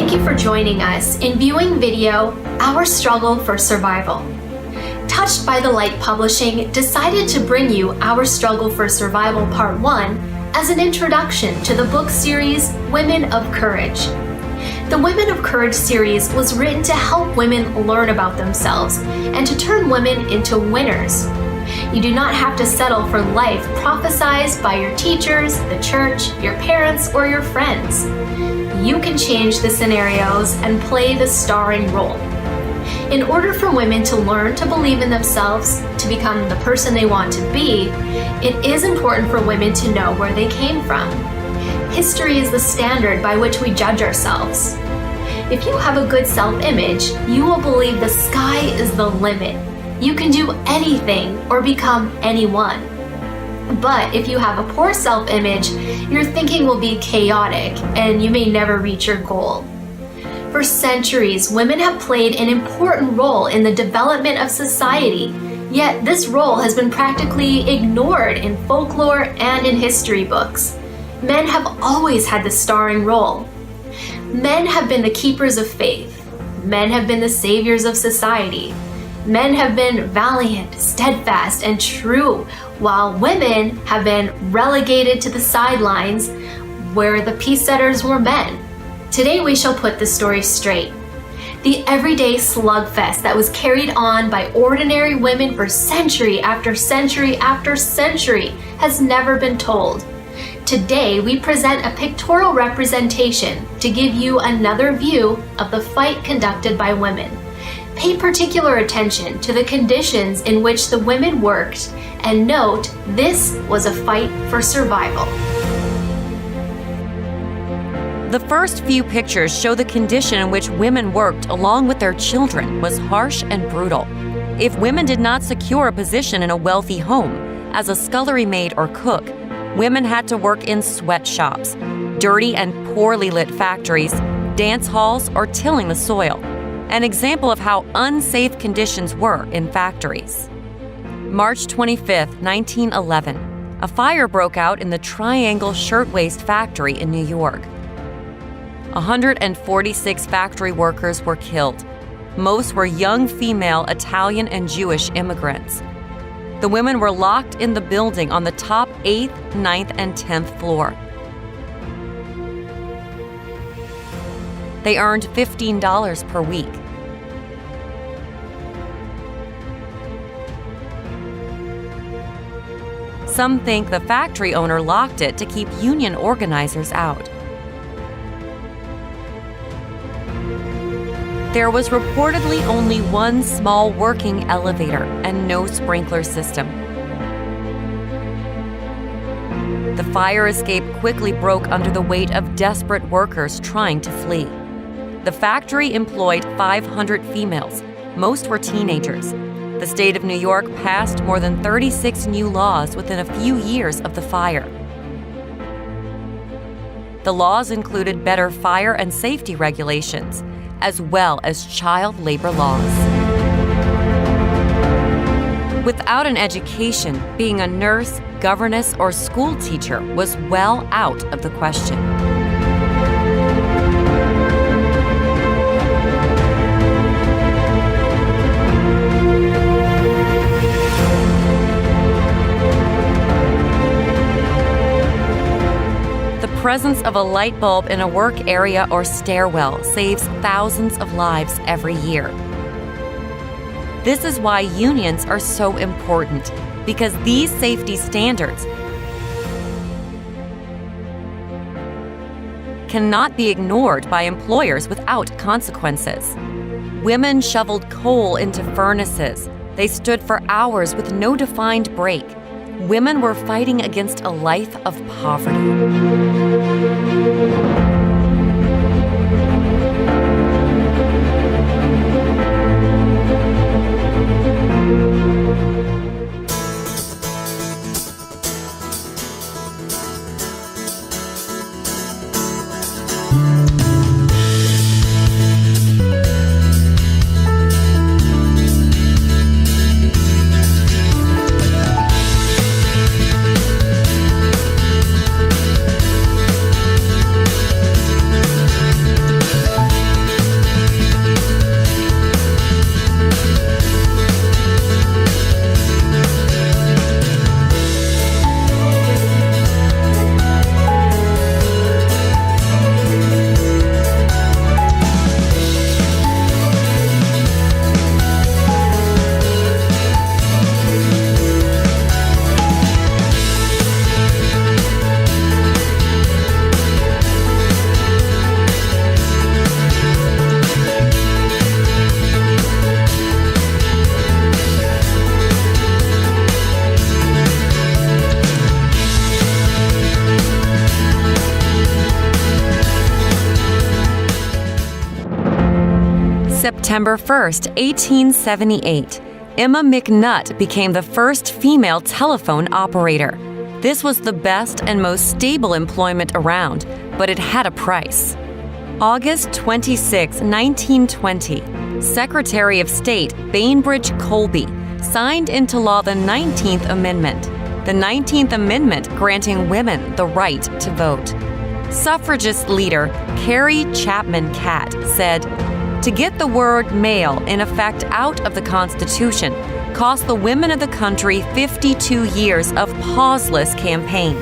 Thank you for joining us in viewing video, Our Struggle for Survival. Touched by the Light Publishing decided to bring you Our Struggle for Survival Part 1 as an introduction to the book series Women of Courage. The Women of Courage series was written to help women learn about themselves and to turn women into winners. You do not have to settle for life prophesized by your teachers, the church, your parents, or your friends. You can change the scenarios and play the starring role. In order for women to learn to believe in themselves, to become the person they want to be, it is important for women to know where they came from. History is the standard by which we judge ourselves. If you have a good self-image, you will believe the sky is the limit. You can do anything or become anyone. But if you have a poor self-image, your thinking will be chaotic and you may never reach your goal. For centuries, women have played an important role in the development of society, yet this role has been practically ignored in folklore and in history books. Men have always had the starring role. Men have been the keepers of faith. Men have been the saviors of society. Men have been valiant, steadfast, and true, while women have been relegated to the sidelines where the peace setters were men. Today we shall put the story straight. The everyday slugfest that was carried on by ordinary women for century after century after century has never been told. Today we present a pictorial representation to give you another view of the fight conducted by women. Pay particular attention to the conditions in which the women worked and note this was a fight for survival. The first few pictures show the condition in which women worked along with their children was harsh and brutal. If women did not secure a position in a wealthy home, as a scullery maid or cook, women had to work in sweatshops, dirty and poorly lit factories, dance halls, or tilling the soil. An example of how unsafe conditions were in factories. March 25, 1911, a fire broke out in the Triangle Shirtwaist Factory in New York. 146 factory workers were killed. Most were young female Italian and Jewish immigrants. The women were locked in the building on the top 8th, 9th, and 10th floor. They earned $15 per week. Some think the factory owner locked it to keep union organizers out. There was reportedly only one small working elevator and no sprinkler system. The fire escape quickly broke under the weight of desperate workers trying to flee. The factory employed 500 females. Most were teenagers. The state of New York passed more than 36 new laws within a few years of the fire. The laws included better fire and safety regulations, as well as child labor laws. Without an education, being a nurse, governess, or school teacher was well out of the question. The presence of a light bulb in a work area or stairwell saves thousands of lives every year. This is why unions are so important, because these safety standards cannot be ignored by employers without consequences. Women shoveled coal into furnaces. They stood for hours with no defined break. Women were fighting against a life of poverty. September 1st, 1878, Emma McNutt became the first female telephone operator. This was the best and most stable employment around, but it had a price. August 26, 1920, Secretary of State Bainbridge Colby signed into law the 19th Amendment. The 19th Amendment granting women the right to vote. Suffragist leader Carrie Chapman Catt said, "To get the word male in effect out of the Constitution cost the women of the country 52 years of pauseless campaign.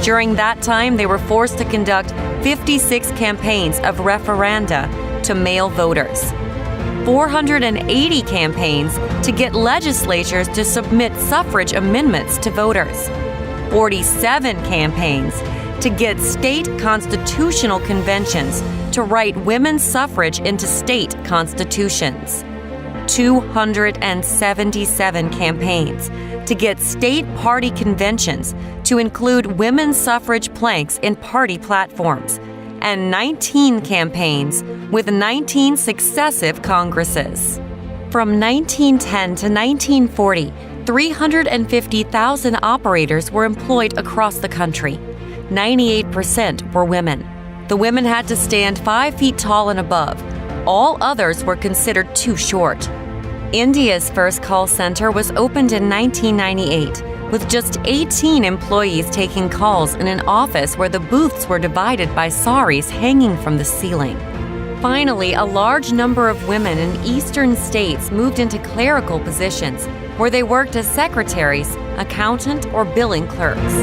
During that time, they were forced to conduct 56 campaigns of referenda to male voters, 480 campaigns to get legislatures to submit suffrage amendments to voters, 47 campaigns to get state constitutional conventions to write women's suffrage into state constitutions, 277 campaigns to get state party conventions to include women's suffrage planks in party platforms, and 19 campaigns with 19 successive Congresses. From 1910 to 1940, 350,000 operators were employed across the country. 98% were women. The women had to stand 5 feet tall and above. All others were considered too short. India's first call center was opened in 1998, with just 18 employees taking calls in an office where the booths were divided by saris hanging from the ceiling. Finally, a large number of women in eastern states moved into clerical positions, where they worked as secretaries, accountant, or billing clerks.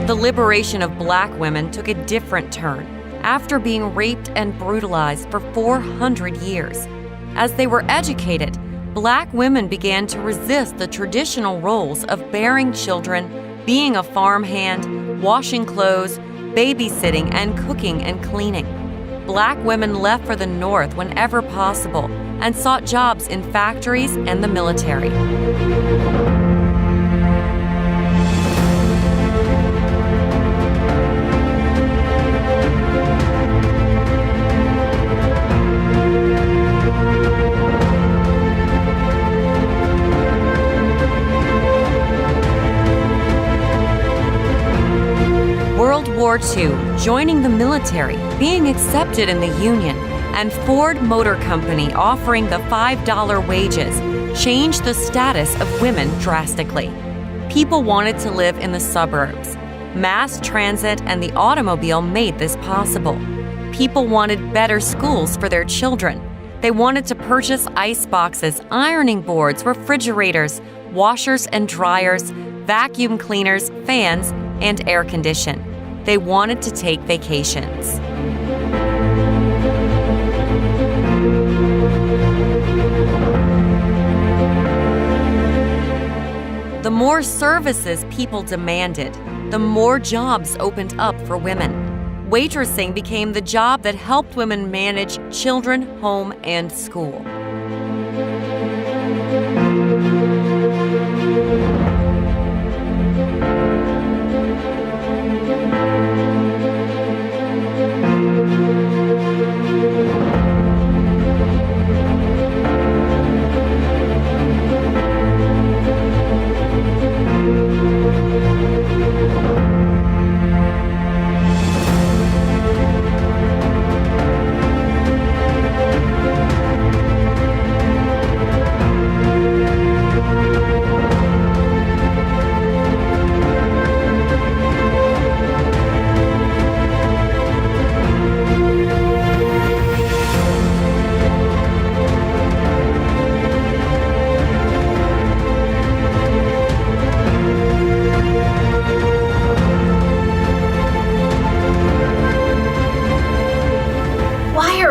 The liberation of black women took a different turn after being raped and brutalized for 400 years. As they were educated, black women began to resist the traditional roles of bearing children, being a farmhand, washing clothes, babysitting, and cooking and cleaning. Black women left for the North whenever possible and sought jobs in factories and the military. World War II, joining the military, being accepted in the Union, and Ford Motor Company offering the $5 wages changed the status of women drastically. People wanted to live in the suburbs. Mass transit and the automobile made this possible. People wanted better schools for their children. They wanted to purchase ice boxes, ironing boards, refrigerators, washers and dryers, vacuum cleaners, fans, and air condition. They wanted to take vacations. The more services people demanded, the more jobs opened up for women. Waitressing became the job that helped women manage children, home, and school.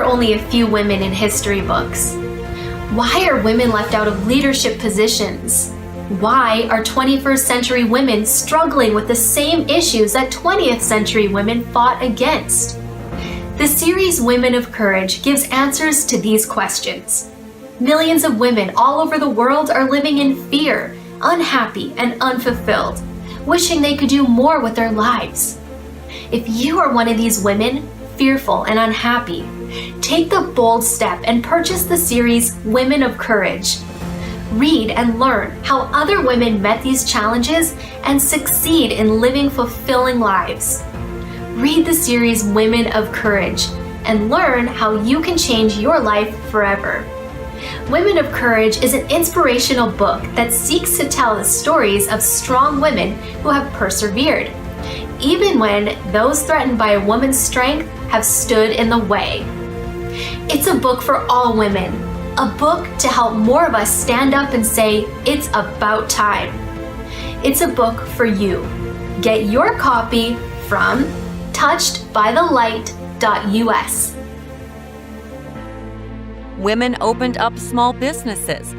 Only a few women in history books? Why are women left out of leadership positions? Why are 21st century women struggling with the same issues that 20th century women fought against? The series Women of Courage gives answers to these questions. Millions of women all over the world are living in fear, unhappy, and unfulfilled, wishing they could do more with their lives. If you are one of these women, fearful and unhappy, take the bold step and purchase the series Women of Courage. Read and learn how other women met these challenges and succeed in living fulfilling lives. Read the series Women of Courage and learn how you can change your life forever. Women of Courage is an inspirational book that seeks to tell the stories of strong women who have persevered, even when those threatened by a woman's strength have stood in the way. It's a book for all women, a book to help more of us stand up and say, it's about time. It's a book for you. Get your copy from touchedbythelight.us. Women opened up small businesses.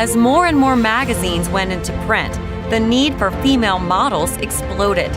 As more and more magazines went into print, the need for female models exploded.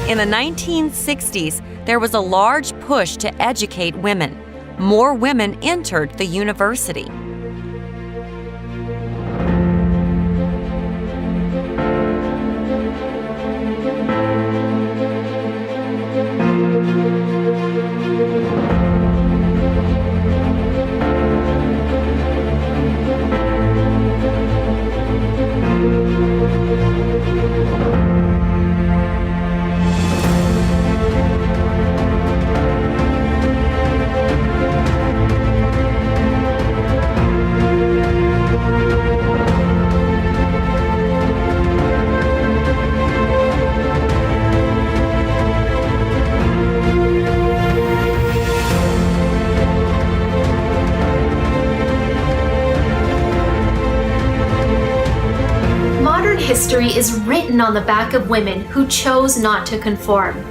In the 1960s, there was a large push to educate women. More women entered the university. History is written on the back of women who chose not to conform.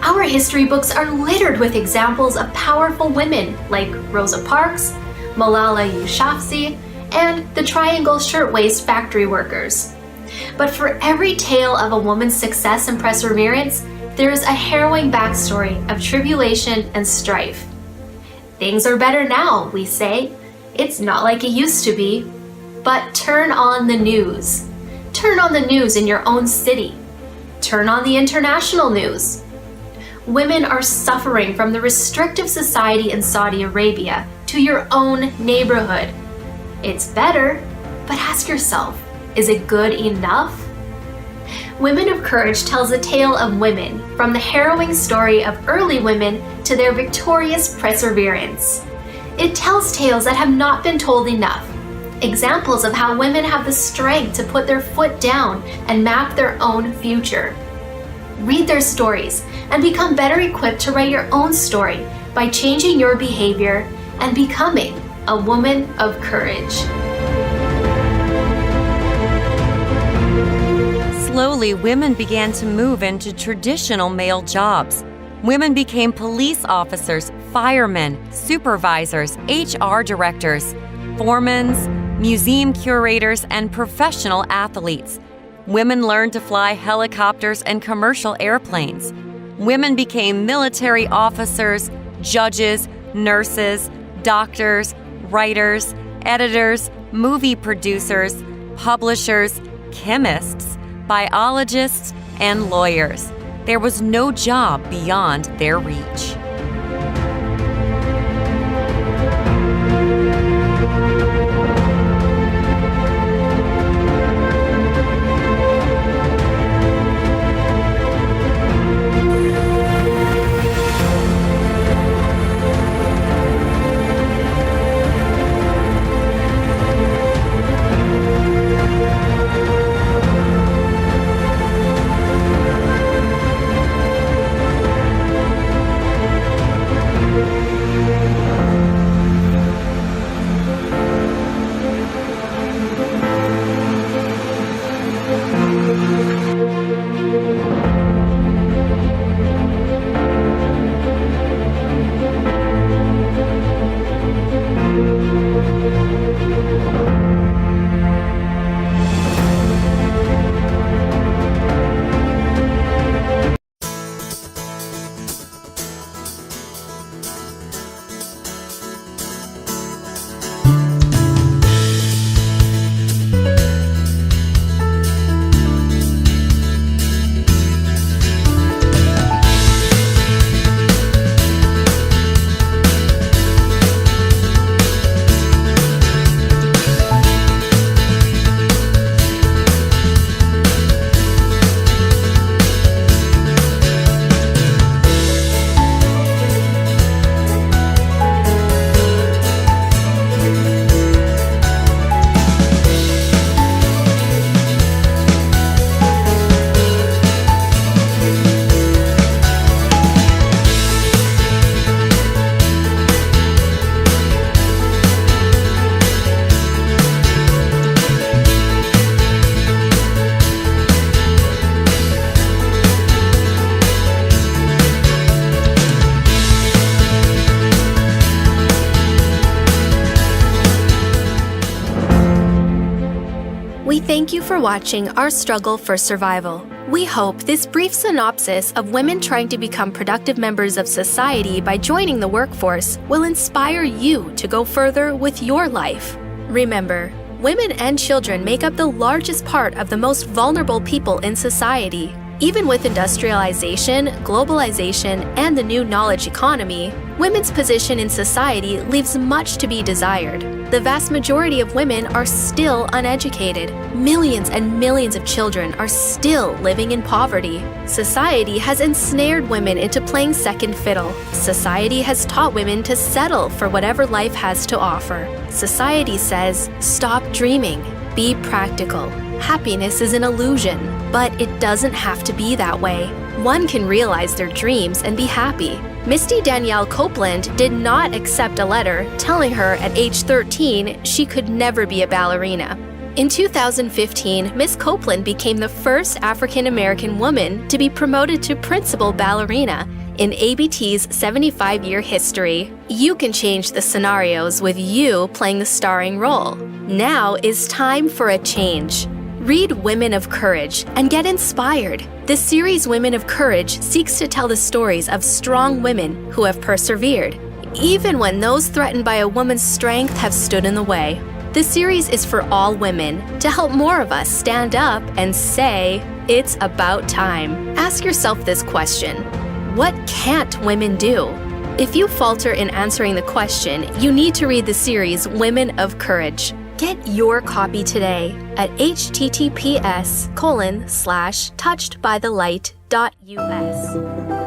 Our history books are littered with examples of powerful women like Rosa Parks, Malala Yousafzai, and the Triangle Shirtwaist factory workers. But for every tale of a woman's success and perseverance, there is a harrowing backstory of tribulation and strife. Things are better now, we say. It's not like it used to be. But turn on the news. Turn on the news in your own city. Turn on the international news. Women are suffering from the restrictive society in Saudi Arabia to your own neighborhood. It's better, but ask yourself, is it good enough? Women of Courage tells a tale of women, from the harrowing story of early women to their victorious perseverance. It tells tales that have not been told enough. Examples of how women have the strength to put their foot down and map their own future. Read their stories and become better equipped to write your own story by changing your behavior and becoming a woman of courage. Slowly, women began to move into traditional male jobs. Women became police officers, firemen, supervisors, HR directors, foremen, museum curators, and professional athletes. Women learned to fly helicopters and commercial airplanes. Women became military officers, judges, nurses, doctors, writers, editors, movie producers, publishers, chemists, biologists, and lawyers. There was no job beyond their reach. We thank you for watching our struggle for survival. We hope this brief synopsis of women trying to become productive members of society by joining the workforce will inspire you to go further with your life. Remember, women and children make up the largest part of the most vulnerable people in society. Even with industrialization, globalization, and the new knowledge economy, women's position in society leaves much to be desired. The vast majority of women are still uneducated. Millions and millions of children are still living in poverty. Society has ensnared women into playing second fiddle. Society has taught women to settle for whatever life has to offer. Society says, stop dreaming, be practical. Happiness is an illusion, but it doesn't have to be that way. One can realize their dreams and be happy. Misty Danielle Copeland did not accept a letter telling her at age 13 she could never be a ballerina. In 2015, Miss Copeland became the first African-American woman to be promoted to principal ballerina in ABT's 75-year history. You can change the scenarios with you playing the starring role. Now is time for a change. Read Women of Courage and get inspired. The series Women of Courage seeks to tell the stories of strong women who have persevered, even when those threatened by a woman's strength have stood in the way. The series is for all women to help more of us stand up and say, it's about time. Ask yourself this question: what can't women do? If you falter in answering the question, you need to read the series Women of Courage. Get your copy today at https:/touchedbythelight.us.